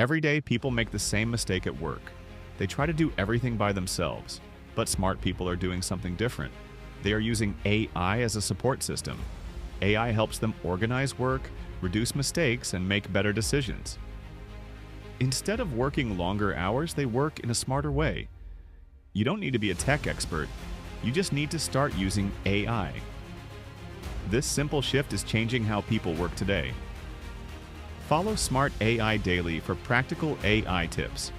Every day, people make the same mistake at work. They try to do everything by themselves, but smart people are doing something different. They are using AI as a support system. AI helps them organize work, reduce mistakes, and make better decisions. Instead of working longer hours, they work in a smarter way. You don't need to be a tech expert. You just need to start using AI. This simple shift is changing how people work today. Follow Smart AI Daily for practical AI tips.